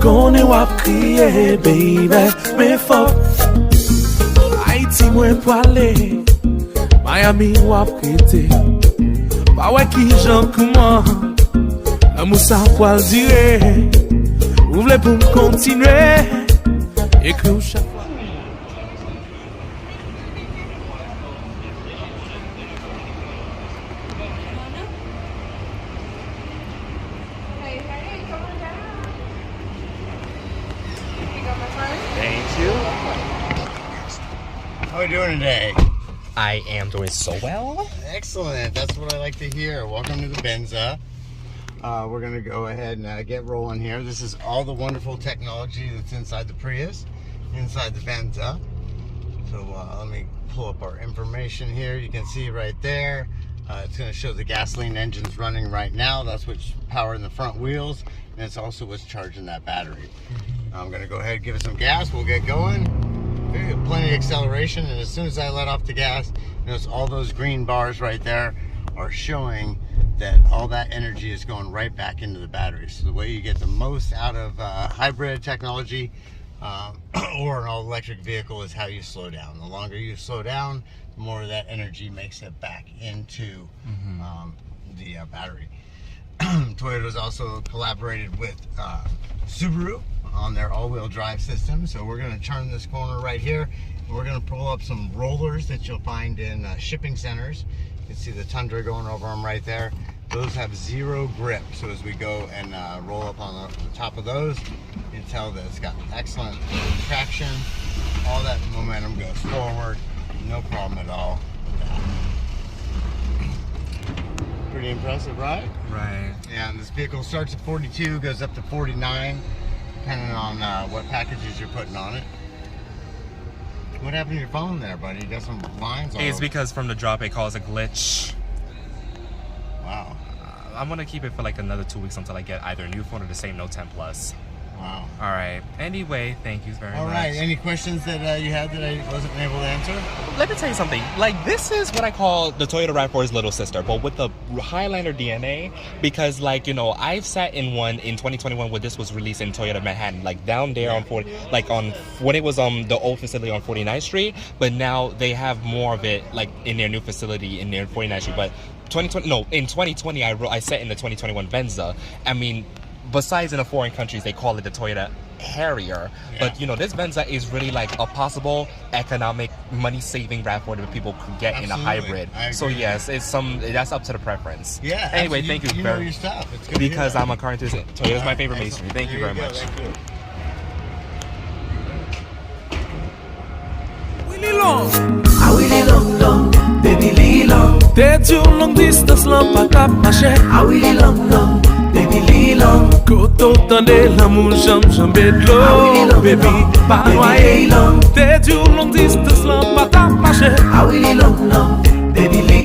connais wap crier, baby, mais faut Haïti moins poilé, Miami wap crité. Pas ouais qui j'en comment, l'amour ça poil dire. Vous voulez pour me continuer, écrire chaque fois. How are we doing today? I am doing so well. Excellent. That's what I like to hear. Welcome to the Venza. We're going to go ahead and get rolling here. This is all the wonderful technology that's inside the Prius, inside the Venza. So let me pull up our information here. You can see right there. It's going to show the gasoline engines running right now. That's what's powering the front wheels. And it's also what's charging that battery. I'm going to go ahead and give it some gas. We'll get going. Plenty of acceleration, and as soon as I let off the gas, notice all those green bars right there are showing that all that energy is going right back into the battery. So the way you get the most out of hybrid technology or an all-electric vehicle is how you slow down. The longer you slow down, the more of that energy makes it back into the battery. Toyota's also collaborated with Subaru on their all-wheel drive system. So we're going to turn this corner right here. We're going to pull up some rollers that you'll find in shipping centers. You can see the Tundra going over them right there. Those have zero grip. So as we go and roll up on the top of those, you can tell that it's got excellent traction. All that momentum goes forward. No problem at all with that. Pretty impressive, right? Right. Yeah, and this vehicle starts at 42, goes up to 49. Depending on what packages you're putting on it. What happened to your phone there, buddy? You got some lines on it. It's because from the drop it caused a glitch. Wow. I'm gonna keep it for like another 2 weeks until I get either a new phone or the same Note 10 Plus. Wow. All right. Anyway, thank you very much. All right. Any questions that you had that I wasn't able to answer? Let me tell you something. Like, this is what I call the Toyota RAV4's little sister, but with the Highlander DNA. Because, like, you know, I've sat in one in 2021 when this was released in Toyota Manhattan, like down there on 40, like on when it was the old facility on 49th Street. But now they have more of it, like in their new facility in their 49th Street. But in 2020, I sat in the 2021 Venza. I mean, besides in the foreign countries, they call it the Toyota Harrier. Yeah. But, you know, this Venza is really like a possible economic money-saving RAV4 that people could get in a hybrid. So, yes, it's that's up to the preference. Yeah. Anyway, thank you. You know your stuff. It's good because I'm a car enthusiast. Toyota's my favorite masonry. Thank you very much. Thank you. Willy long, ah Willy long long, baby Willy long. T'es du long distance long pas cap marcher. Ah Willy long long, baby Willy long. Koto tande l'amour jambe de l'eau, baby pas noyer. T'es du long distance long pas cap marcher. Ah Willy long long.